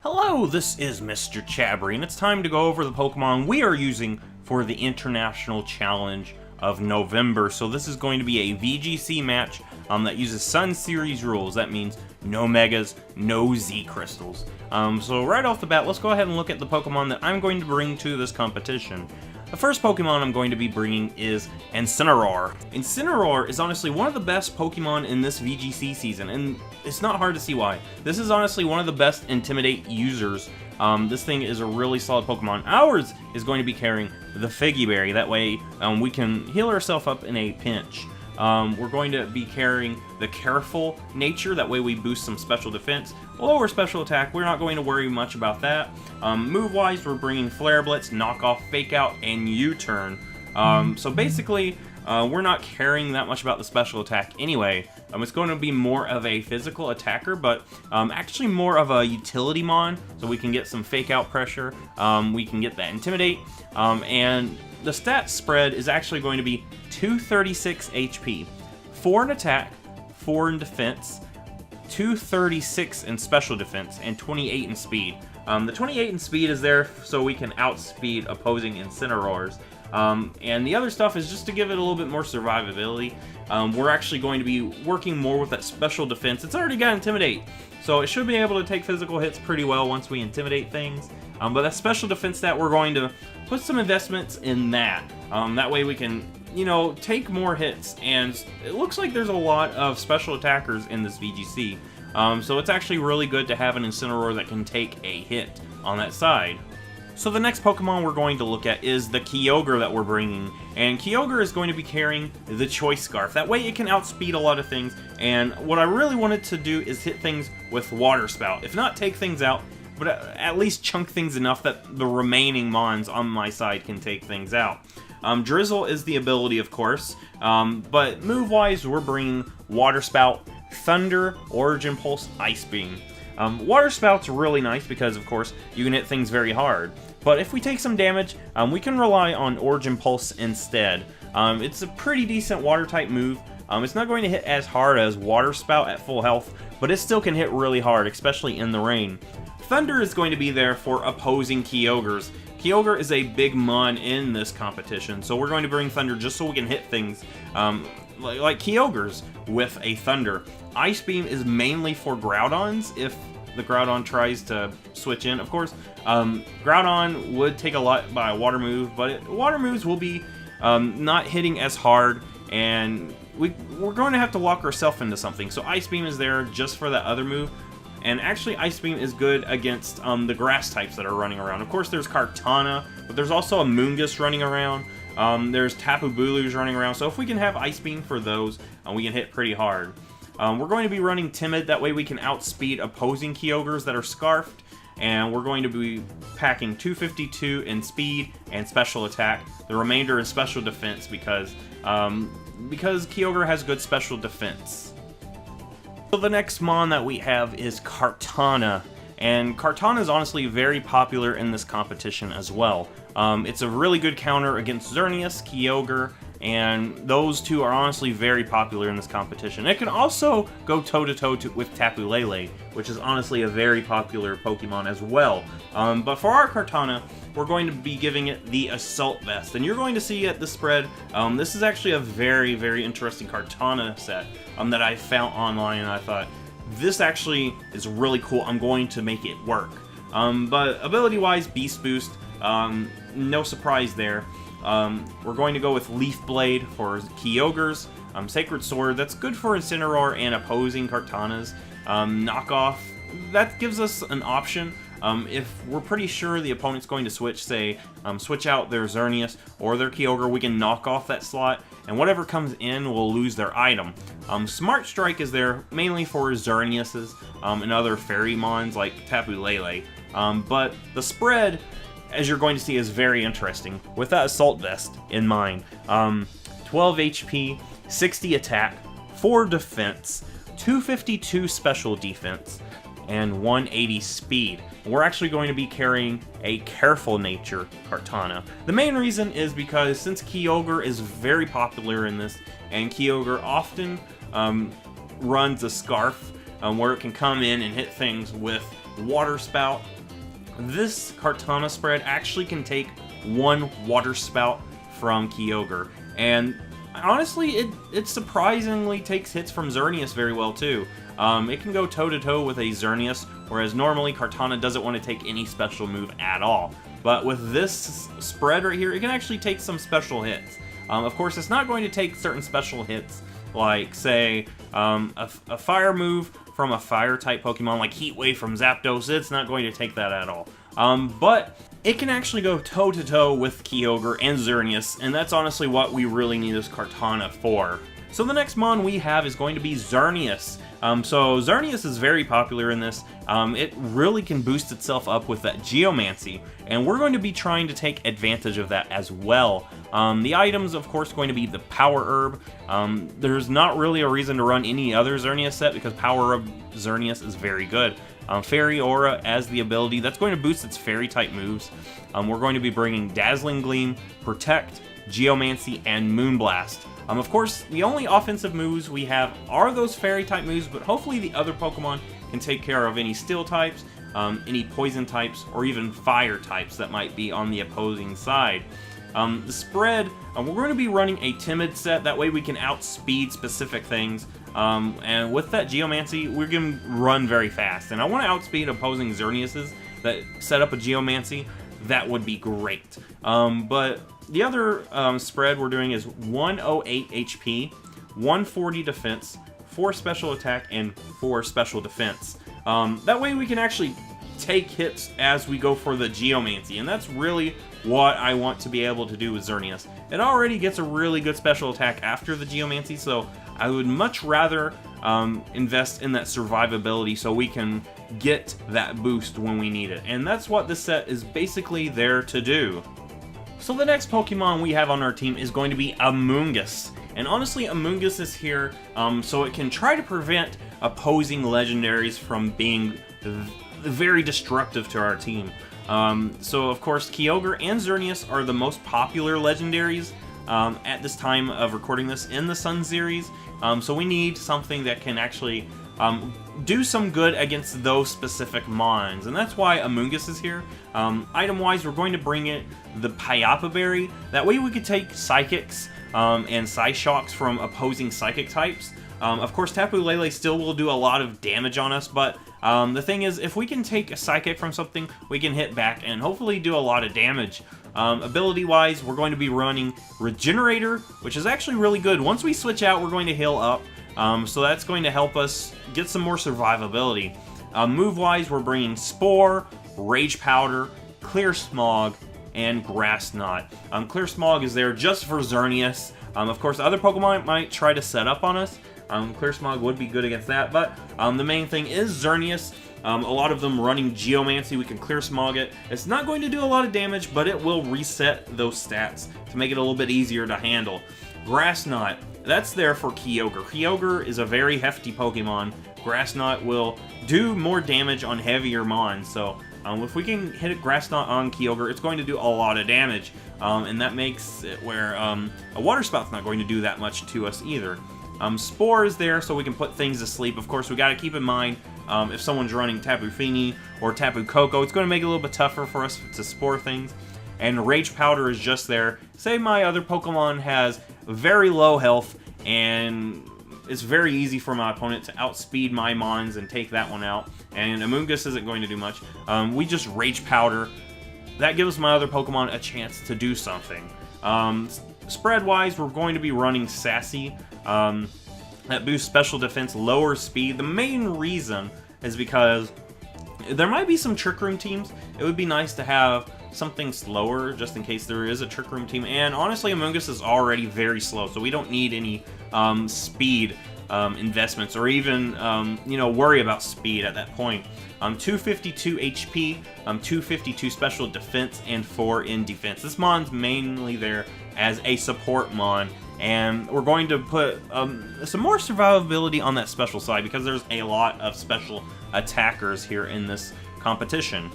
Hello, this is Mr. Chabry, and it's time to go over the Pokemon we are using for the International Challenge of November. So this is going to be a VGC match that uses Sun Series rules. That means no Megas, no Z Crystals. So right off the bat, let's go ahead and look at the Pokemon that I'm going to bring to this competition. The first Pokemon I'm going to be bringing is Incineroar. Incineroar is honestly one of the best Pokemon in this VGC season, and it's not hard to see why. This is honestly one of the best Intimidate users. This thing is a really solid Pokemon. Ours is going to be carrying the Figy Berry. That way we can heal ourselves up in a pinch. We're going to be carrying the Careful Nature. That way we boost some special defense. Lower special attack, we're not going to worry much about that. Move-wise, we're bringing Flare Blitz, Knock Off, Fake Out, and U-Turn. So basically, we're not caring that much about the special attack anyway. It's going to be more of a physical attacker, but actually more of a utility mon, so we can get some Fake Out pressure. We can get that Intimidate, and the stat spread is actually going to be 236 HP, 4 in attack, 4 in defense, 236 in special defense, and 28 in speed. The 28 in speed is there so we can outspeed opposing Incineroars. And the other stuff is just to give it a little bit more survivability. We're actually going to be working more with that special defense. It's already got Intimidate, so it should be able to take physical hits pretty well once we Intimidate things. But that special defense stat, we're going to put some investments in that. That way we can, take more hits, and it looks like there's a lot of special attackers in this VGC. So it's actually really good to have an Incineroar that can take a hit on that side. So the next Pokemon we're going to look at is the Kyogre that we're bringing. And Kyogre is going to be carrying the Choice Scarf. That way it can outspeed a lot of things. And what I really wanted to do is hit things with Water Spout. If not take things out, but at least chunk things enough that the remaining Mons on my side can take things out. Drizzle is the ability, of course. But move-wise, we're bringing Water Spout, Thunder, Origin Pulse, Ice Beam. Water Spout's really nice because, of course, you can hit things very hard. But if we take some damage, we can rely on Origin Pulse instead. It's a pretty decent Water-type move. It's not going to hit as hard as Water Spout at full health, but it still can hit really hard, especially in the rain. Thunder is going to be there for opposing Kyogres. Kyogre is a big mon in this competition, so we're going to bring Thunder just so we can hit things like Kyogres with a Thunder. Ice Beam is mainly for Groudons if the Groudon tries to switch in. Of course, Groudon would take a lot by a Water move, but Water moves will be not hitting as hard, and we're going to have to lock ourselves into something. So Ice Beam is there just for that other move. And actually, Ice Beam is good against the grass types that are running around. Of course, there's Kartana, but there's also Amoonguss running around. There's Tapu running around. So if we can have Ice Beam for those, we can hit pretty hard. We're going to be running Timid. That way we can outspeed opposing Kyogres that are Scarfed. And we're going to be packing 252 in speed and special attack. The remainder is special defense because Kyogre has good special defense. So the next mon that we have is Kartana, and Kartana is honestly very popular in this competition as well. It's a really good counter against Xerneas, Kyogre, and those two are honestly very popular in this competition. It can also go toe-to-toe with Tapu Lele, which is honestly a very popular Pokemon as well. But for our Kartana, we're going to be giving it the Assault Vest. And you're going to see at the spread, this is actually a very, very interesting Kartana set that I found online, and I thought, this actually is really cool. I'm going to make it work. But ability-wise, Beast Boost, no surprise there. We're going to go with Leaf Blade for Kyogres. Sacred Sword, that's good for Incineroar and opposing Kartanas. Knockoff, that gives us an option. If we're pretty sure the opponent's going to switch, say, switch out their Xerneas or their Kyogre, we can knock off that slot, and whatever comes in will lose their item. Smart Strike is there mainly for Xerneases and other Fairy Mons like Tapu Lele. But the spread, as you're going to see, is very interesting with that Assault Vest in mind. 12 HP, 60 attack, 4 defense, 252 special defense, and 180 speed. We're actually going to be carrying a Careful Nature Kartana. The main reason is because since Kyogre is very popular in this, and Kyogre often runs a Scarf where it can come in and hit things with Water Spout. This Kartana spread actually can take one Water Spout from Kyogre, and honestly, it surprisingly takes hits from Xerneas very well too. It can go toe-to-toe with a Xerneas, whereas normally Kartana doesn't want to take any special move at all. But with this spread right here, it can actually take some special hits. Of course, it's not going to take certain special hits, like, say, a fire move from a fire-type Pokemon, like Heat Wave from Zapdos. It's not going to take that at all. But it can actually go toe-to-toe with Kyogre and Xerneas, and that's honestly what we really need this Kartana for. So the next mon we have is going to be Xerneas. So Xerneas is very popular in this. It really can boost itself up with that Geomancy, and we're going to be trying to take advantage of that as well. The items, of course, going to be the Power Herb. There's not really a reason to run any other Xerneas set because Power Herb Xerneas is very good. Fairy Aura as the ability, that's going to boost its Fairy-type moves. We're going to be bringing Dazzling Gleam, Protect, Geomancy, and Moonblast. Of course, the only offensive moves we have are those Fairy-type moves, but hopefully the other Pokemon can take care of any Steel types, any Poison types, or even Fire types that might be on the opposing side. The spread, we're going to be running a Timid set, that way we can outspeed specific things. And with that Geomancy, we're going to run very fast. And I want to outspeed opposing Xerneases that set up a Geomancy. That would be great. But the other spread we're doing is 108 HP, 140 defense, 4 special attack, and 4 special defense. That way we can actually take hits as we go for the Geomancy, and that's really what I want to be able to do with Xerneas. It already gets a really good special attack after the Geomancy, so I would much rather invest in that survivability so we can get that boost when we need it. And that's what this set is basically there to do. So the next Pokemon we have on our team is going to be Amoonguss. And honestly, Amoonguss is here so it can try to prevent opposing legendaries from being very destructive to our team. So of course, Kyogre and Xerneas are the most popular legendaries at this time of recording this in the Sun series. So we need something that can actually do some good against those specific mons, and that's why Amoonguss is here. Item-wise, we're going to bring it the Payapa Berry. That way we could take Psychics and Psyshocks from opposing Psychic types. Of course, Tapu Lele still will do a lot of damage on us, but the thing is, if we can take a Psychic from something, we can hit back and hopefully do a lot of damage. Ability-wise, we're going to be running Regenerator, which is actually really good. Once we switch out, we're going to heal up, so that's going to help us get some more survivability. Move-wise, we're bringing Spore, Rage Powder, Clear Smog, and Grass Knot. Clear Smog is there just for Xerneas. Of course, other Pokemon might try to set up on us. Clear Smog would be good against that, but the main thing is Xerneas. A lot of them running Geomancy, we can Clear Smog it. It's not going to do a lot of damage, but it will reset those stats to make it a little bit easier to handle. Grass Knot, that's there for Kyogre. Kyogre is a very hefty Pokemon. Grass Knot will do more damage on heavier mons, so if we can hit a Grass Knot on Kyogre, it's going to do a lot of damage, and that makes it where a Water Spout's not going to do that much to us either. Spore is there so we can put things to sleep. Of course, we got to keep in mind if someone's running Tapu Fini or Tapu Koko, it's going to make it a little bit tougher for us to spore things. And Rage Powder is just there. Say my other Pokemon has very low health, and it's very easy for my opponent to outspeed my mons and take that one out. And Amoonguss isn't going to do much. We just Rage Powder. That gives my other Pokemon a chance to do something. Spread-wise, we're going to be running Sassy. That boosts special defense, lower speed. The main reason is because there might be some Trick Room teams. It would be nice to have something slower just in case there is a Trick Room team. And honestly, Amoonguss is already very slow, so we don't need any speed investments or even worry about speed at that point. 252 HP, 252 special defense, and 4 in defense. This mon's mainly there as a support mon, and we're going to put some more survivability on that special side because there's a lot of special attackers here in this competition.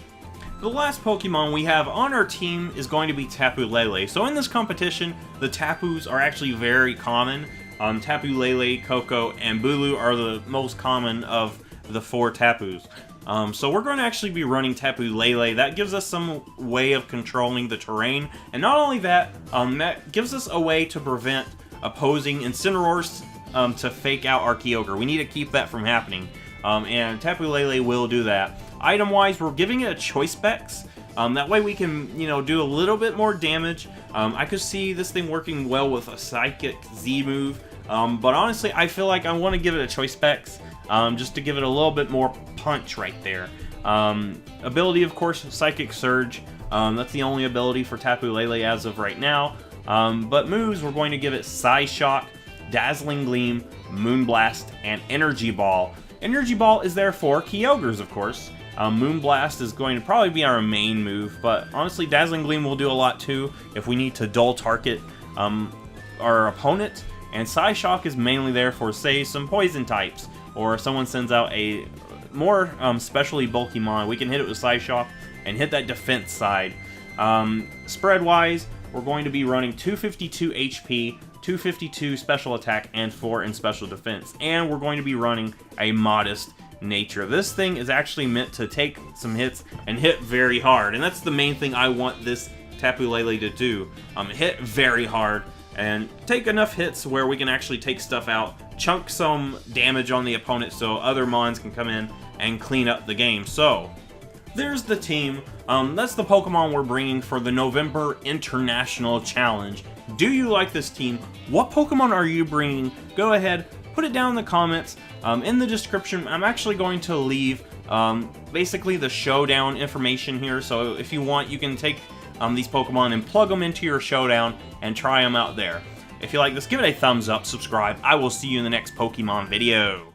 The last Pokemon we have on our team is going to be Tapu Lele. So in this competition, the Tapus are actually very common. Tapu Lele, Koko, and Bulu are the most common of the 4 Tapus. So we're going to actually be running Tapu Lele. That gives us some way of controlling the terrain. And not only that, that gives us a way to prevent opposing Incineroars to fake out our Kyogre. We need to keep that from happening. And Tapu Lele will do that. Item-wise, we're giving it a Choice Specs. That way we can, you know, do a little bit more damage. I could see this thing working well with a Psychic Z move. But honestly, I feel like I want to give it a Choice Specs. Just to give it a little bit more punch right there. Ability, of course, Psychic Surge. That's the only ability for Tapu Lele as of right now. But moves, we're going to give it Psyshock, Dazzling Gleam, Moonblast, and Energy Ball. Energy Ball is there for Kyogres, of course. Moonblast is going to probably be our main move, but honestly, Dazzling Gleam will do a lot too if we need to dull target our opponent. And Psyshock is mainly there for, say, some poison types, or if someone sends out a more specially bulky mon, we can hit it with Psyshock and hit that defense side. Spread-wise, we're going to be running 252 HP, 252 special attack, and 4 in special defense. And we're going to be running a modest nature. This thing is actually meant to take some hits and hit very hard. And that's the main thing I want this Tapu Lele to do. Hit very hard and take enough hits where we can actually take stuff out, chunk some damage on the opponent so other mons can come in and clean up the game. So, there's the team. That's the Pokemon we're bringing for the November International Challenge. Do you like this team? What Pokemon are you bringing? Go ahead, put it down in the comments. In the description, I'm actually going to leave basically the showdown information here. So if you want, you can take these Pokemon and plug them into your showdown and try them out there. If you like this, give it a thumbs up, subscribe. I will see you in the next Pokemon video.